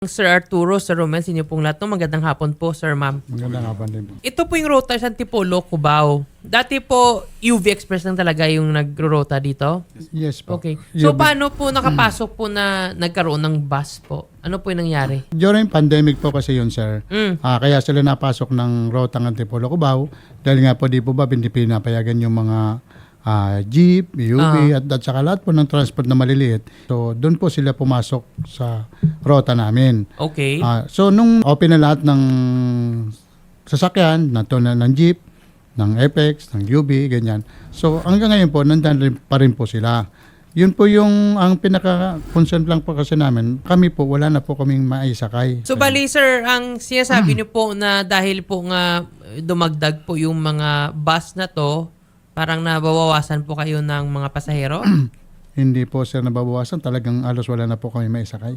Sir Arturo, Sir Romel, sinyo pong lahat. Magandang hapon po, Sir Ma'am. Magandang hapon din po. Ito po yung rota sa Antipolo, Cubao. Dati po, UV Express lang talaga yung nagro-rota dito? Yes po. Okay. So, UV. paano po nakapasok po na nagkaroon ng bus po? Ano po yung nangyari? During pandemic po kasi yun, sir. Kaya sila napasok ng rotang Antipolo, Cubao. Dahil nga po di po ba hindi pinapayagan yung mga jeep, UV at saka lahat po ng transport na maliliit. So doon po sila pumasok sa rota namin. Okay. So nung open na lahat ng sasakyan, ng jeep, ng Apex, ng UV, ganyan. So hanggang ngayon po, nandiyan pa rin po sila. Yun po yung ang pinaka-concern lang po kasi namin. Kami po, wala na po kaming maisakay. So, bali, sir, ang sinasabi niyo po na dahil po nga dumagdag po yung mga bus na to, parang nabawawasan po kayo ng mga pasahero? Hindi po sir nababawasan. Talagang alos wala na po kami maisakay.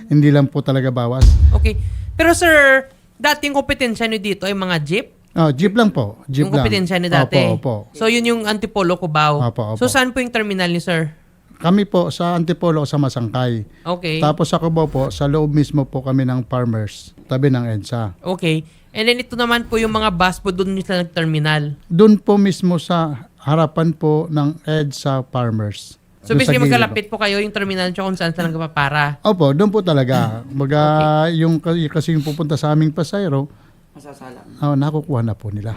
Hindi lang po talaga bawas. Okay. Pero, sir, dating kompetensya niyo dito ay mga jeep? Jeep lang po. Jeep Yung kompetensya niyo dati? Opo. So, yun yung Antipolo, Cubao? Opo. So, saan po yung terminal niyo, sir? Kami po sa Antipolo sa Masangkay. Okay. Tapos sa Cubao po, sa loob mismo po kami ng Farmers, tabi ng EDSA. Okay. And then ito naman po yung mga bus po doon nila nag-terminal. Doon po mismo sa harapan po ng EDSA Farmers. So Doon sa basically gilid magkalapit po kayo yung terminal nyo kung saan saan nagpapara. Opo, doon po talaga. Yung kasi yung pupunta sa aming pasayro, Masasala. Nakukuha na po nila.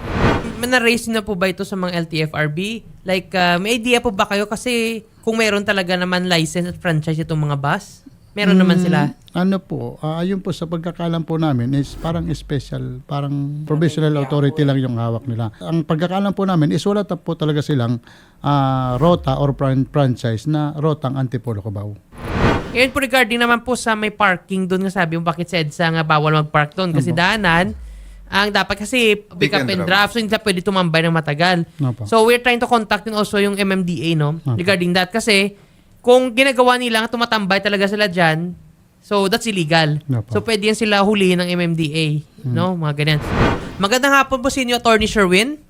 Na-raise na po ba ito sa mga LTFRB? Like, may idea po ba kayo? Kasi kung meron talaga naman license at franchise itong mga bus, meron naman sila. Ano po, ayun po sa pagkakalam po namin is parang special, parang provisional authority lang yung hawak nila. Ang pagkakalam po namin is wala po talaga silang rota or franchise na rotang Antipolo, Cubao. Ngayon po regarding naman po sa may parking doon nga sabi mo bakit sa EDSA nga bawal mag-park doon kasi daanan ang dapat kasi pick up and drop so hindi na pwede tumambay ng matagal. Opo. So we're trying to contact din also yung MMDA no regarding that kasi kung ginagawa nila tumatambay talaga sila dyan, so that's illegal. Opo. So pwede yan sila hulihin ng MMDA no mga ganyan. Magandang hapon po sa inyo Attorney Sherwin.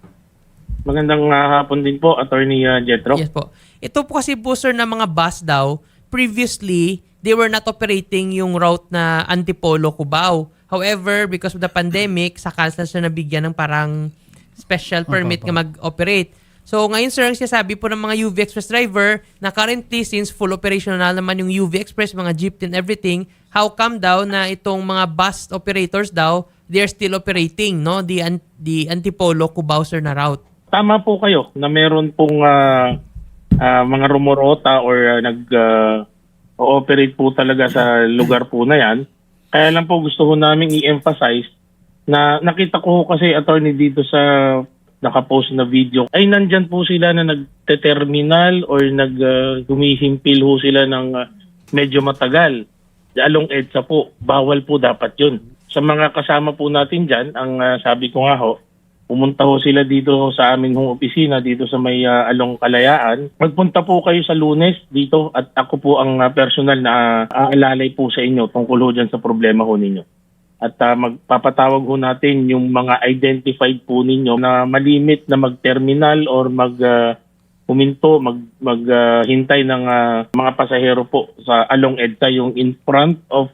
Magandang hapon din po, Attorney Jetro. Yes po. Ito po kasi po sir ng mga bus daw previously they were not operating yung route na Antipolo, Cubao. However, because of the pandemic, saka siya nabigyan ng parang special permit na mag-operate. So ngayon sir, ang sinasabi po ng mga UV Express driver na currently since full operational naman yung UV Express, mga jeep and everything, how come daw na itong mga bus operators daw, they're still operating, no? The Antipolo, Cubao sir na route. Tama po kayo na meron pong mga rumorota or nag-ooperate po talaga sa lugar po na yan. Kaya lang po gusto ko namin i-emphasize na nakita ko kasi attorney dito sa nakapost na video ay nandyan po sila na nagte-terminal or humihimpil ho sila ng medyo matagal. Along EDSA po, bawal po dapat yun. Sa mga kasama po natin dyan, ang sabi ko nga ho, pumunta ho sila dito sa aming hong opisina dito sa may Along Kalayaan. Magpunta po kayo sa Lunes dito at ako po ang personal na aalalay po sa inyo tungkol ho dyan sa problema ho ninyo. At magpapatawag ho natin yung mga identified po ninyo na malimit na mag-terminal or maghintay ng mga pasahero po sa Along EDSA yung in front of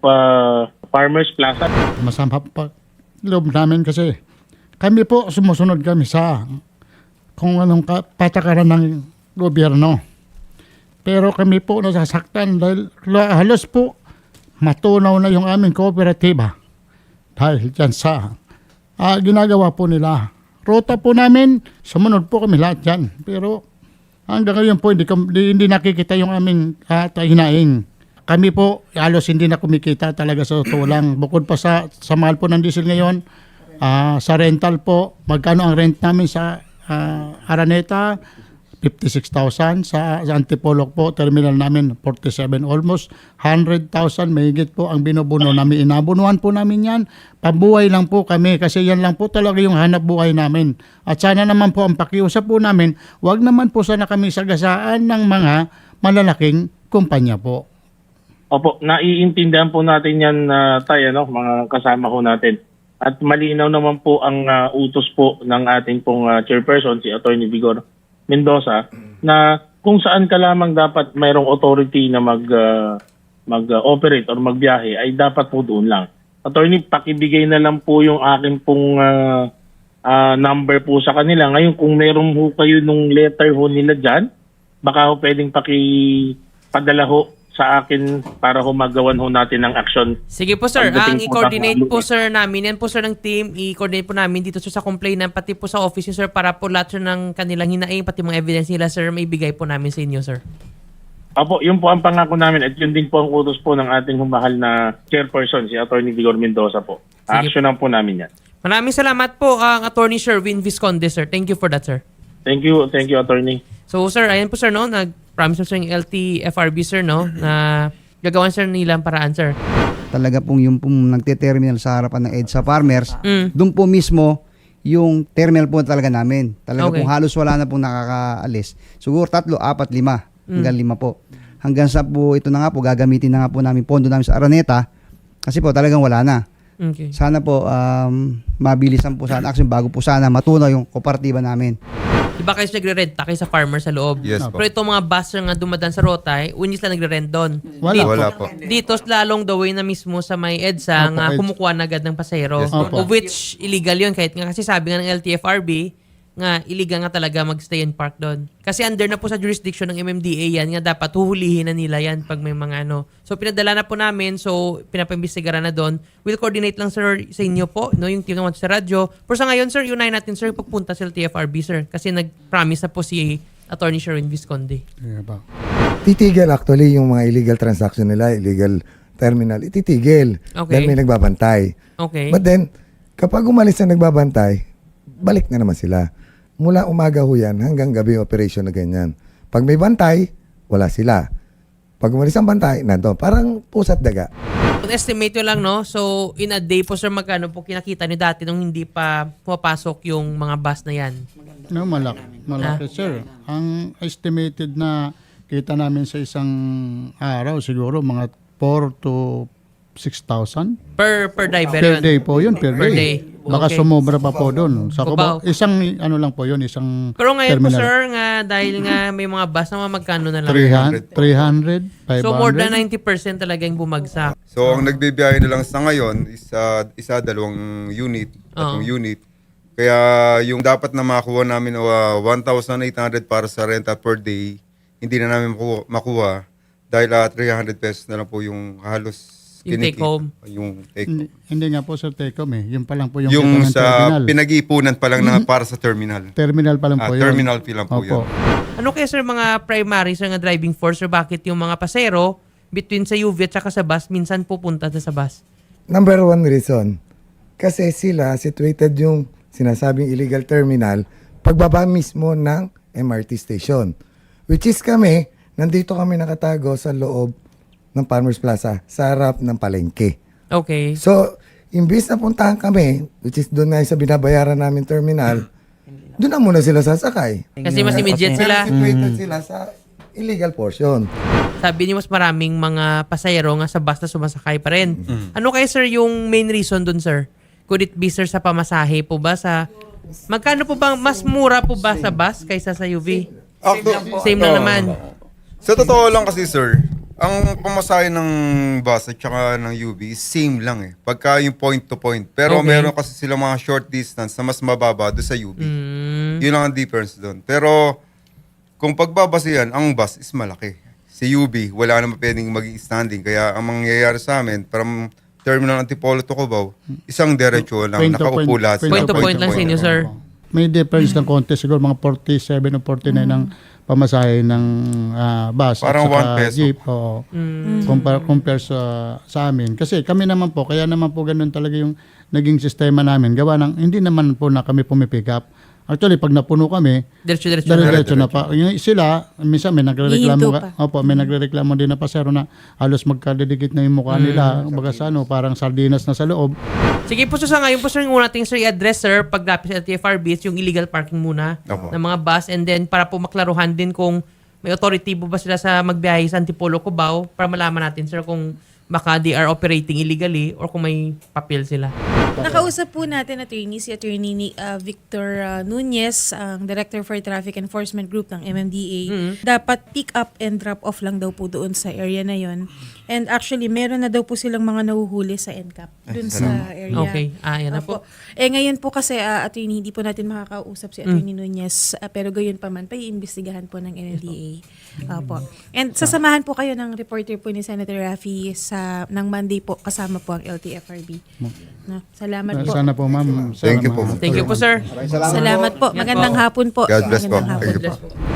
Farmers Plaza. Masama pa loob namin kasi kami po sumusunod kami sa kung anong patakaran ng gobyerno. Pero kami po nasasaktan dahil halos po matunaw na yung aming kooperatiba dahil dyan sa ginagawa po nila. Rota po namin, sumunod po kami lahat dyan. Pero hanggang ngayon po hindi nakikita yung aming hinaing. Kami po halos hindi na kumikita talaga sa totoo lang. Bukod pa sa mahal po ng diesel ngayon, sa rental po, magkano ang rent namin sa Araneta? 56,000. Sa Antipolo po, terminal namin 47. Almost 100,000 mahigit po ang binubuno namin. Inabunuan po namin yan. Pabuhay lang po kami kasi yan lang po talaga yung hanap buhay namin. At sana naman po ang pakiusap po namin, wag naman po sana kami sagasaan ng mga malalaking kumpanya po. Opo, naiintindihan po natin yan tayo, mga kasama ko natin. At malinaw naman po ang utos po ng ating pong chairperson, si Attorney Vigor Mendoza, na kung saan ka lamang dapat mayroong authority na mag-operate or magbiyahe ay dapat po doon lang. Attorney, pakibigay na lang po yung akin pong number po sa kanila. Ngayon, kung meron ho kayo nung letter ho nila dyan, baka ho pwedeng pakipadala ho sa akin para ho magawan ho natin ng action. Sige po sir, Pagdating ang po i-coordinate sa- po sir namin, yan po sir ng team, i-coordinate po namin dito sir sa complainant, pati po sa office sir, para po lahat sir ng kanilang hinaing, pati mga evidence nila sir, may bigay po namin sa inyo sir. Apo, yun po ang pangako namin at yun din po ang utos po ng ating humahal na chairperson, si Attorney Vigor Mendoza po. Sige. Actionan po namin yan. Maraming salamat po ang Attorney Sherwin Visconde sir. Thank you for that sir. Thank you, Attorney. So sir, ayan po sir no, nag-promise sir yung LTFRB sir no, na gagawan sir nilang paraan sir. Talaga pong yung pong nagte-terminal sa harapan ng EDSA Farmers, Mm. doon po mismo yung terminal po talaga namin. Talaga Okay. pong halos wala na pong nakakaalis. Siguro 3, 4, 5. Hanggang 5 po. Hanggang sa po ito na nga po, gagamitin na nga po namin pondo namin sa Araneta kasi po talagang wala na. Okay. Sana po mabilisan po sana action bago po sana matunaw yung kooperatiba namin. Diba kayo nagre-rent kayo sa farmer sa loob? Yes po. Pero itong mga buser nga dumadaan sa Rotay, unis lang nagre-rent doon. Wala. Wala po. Dito lalong the way na mismo sa may EDSA Opo, nga EDSA. kumukuha na agad ng pasahero. Yes, Opo. Of which illegal yun kahit nga kasi sabi nga ng LTFRB nga illegal nga talaga magstay and park doon. Kasi under na po sa jurisdiction ng MMDA yan nga dapat huhulihin na nila yan pag may mga ano. So pinadala na po namin, so pinapaimbestigaran na doon. We'll coordinate lang sir sa inyo po, no, yung team naman sa radyo. Pero sa ngayon sir, unahin natin sir pagpunta sa LTFRB sir kasi nag-promise na po si Attorney Sherwin Visconde. Yeah, ba? Titigil actually yung mga illegal transaction nila, illegal terminal, ititigil. Okay. Dahil may nagbabantay. Okay. But then, kapag umalis na nagbabantay, balik na naman sila. Mula umaga ho yan hanggang gabi operation na ganyan. Pag may bantay, wala sila. Pag umalis ang bantay, nandun. Parang pusat daga. Kung estimate nyo lang, no? So, in a day po, sir, magkano po kinakita nyo dati nung hindi pa pumapasok yung mga bus na yan? No, malaki sir. Ang estimated na kita namin sa isang araw siguro mga 4 to 6,000 Per driver per yun? day po yun, per Per day. day. Baka Okay. sumobra pa po doon. Sa Cubao. Isang ano lang po yun, isang Pero ngayon po, terminal. sir, nga dahil nga may mga bus na magkano na lang? 300, 500. So, more than 90% talaga yung bumagsak. So, ang nagbibiyahe na lang sa ngayon, isa 2 unit, Oo. 3 unit. Kaya yung dapat na makuha namin 1,800 para sa renta per day, hindi na namin makuha dahil 300 pesos na lang po yung halos Yung take home. Yung take home. Hindi nga po sa take home eh. Yung pa lang po yung, Yung kita ng sa terminal. pinag-iipunan pa lang na para sa terminal. Terminal pa lang po yun. Terminal fee lang po Opo. yun. Ano kaya, sir, mga primary, sir, nga driving force, or bakit yung mga pasero between sa UV at saka sa bus, minsan pupunta na sa bus? Number one reason, kasi sila situated yung sinasabing illegal terminal pagbaba mismo ng MRT station. Which is kami, nandito kami nakatago sa loob ng Farmers Plaza, sa harap ng palengke. Okay. So, imbis na puntahan kami, which is doon nga sa binabayaran namin terminal, doon na muna sila sasakay. Kasi mas immediate Pero sila. situated sila sa illegal portion. Sabi niyo mas maraming mga pasahero nga sa bus na sumasakay pa rin. Ano kaya, sir, yung main reason dun, sir? Could it be, sir, sa pamasahe po ba? Magkano po bang mas mura po ba sa bus kaysa sa UV? Same lang naman. Sa totoo lang kasi, sir, ang pamasahe ng bus at saka ng UV, same lang eh. Pagka yung point to point. Pero Okay. meron kasi sila mga short distance na mas mababa doon sa UV. Mm. Yun lang ang difference doon. Pero kung pagbabasihan, ang bus is malaki. Si UV, wala naman pwedeng mag-standing. Kaya ang mangyayari sa amin, from Terminal Antipolo to Cubao, isang diretsyo lang, Point to nakaupo point. lahat. Point to point lang sa inyo, sir. May difference ng konti siguro mga 47 o 49 ng pamasahe ng bus Parang at saka 1 peso. jeep. Oo. Compare sa amin. Kasi kami naman po, kaya naman po ganun talaga yung naging sistema namin. Gawa ng, hindi naman po na kami pumipick up. Actually, pag napuno kami, Diretso-diretso na. diretso na pa. Yung sila, minsan may nagrereklamo Hihinto ka. Opo, may nagrereklamo din na pasero na halos magkadidikit na yung mukha nila. Baga sa ano, parang sardinas na sa loob. Sige po, so sa ngayon po, sir, yung una natin, sir, i-address, sir, paglapit sa TFRB, is yung illegal parking muna Opo. ng mga bus, and then para po maklaruhan din kung may authority po ba sila sa magbiyahe sa Antipolo, Cubao, para malaman natin, sir, kung baka they are operating illegally or kung may papel sila. Nakausap po natin si Attorney Victor Nunez, ang Director for Traffic Enforcement Group ng MMDA. Dapat pick up and drop off lang daw po doon sa area na yon. And actually, meron na daw po silang mga nahuhuli sa NCAP dun sa area. Okay. Yan na po. Opo. Ngayon po kasi, attorney, hindi po natin makakausap si Attorney Nunez, pero gayon pa man, iimbestigahan po ng NLDA. Opo. And sasamahan po kayo ng reporter po ni Senator Raffy ng Monday po, kasama po ang LTFRB. No? Salamat po. Sana po, ma'am. Thank you po. Thank you po, sir. Salamat po. Magandang hapon po. God bless po. Magandang hapon. Thank you po.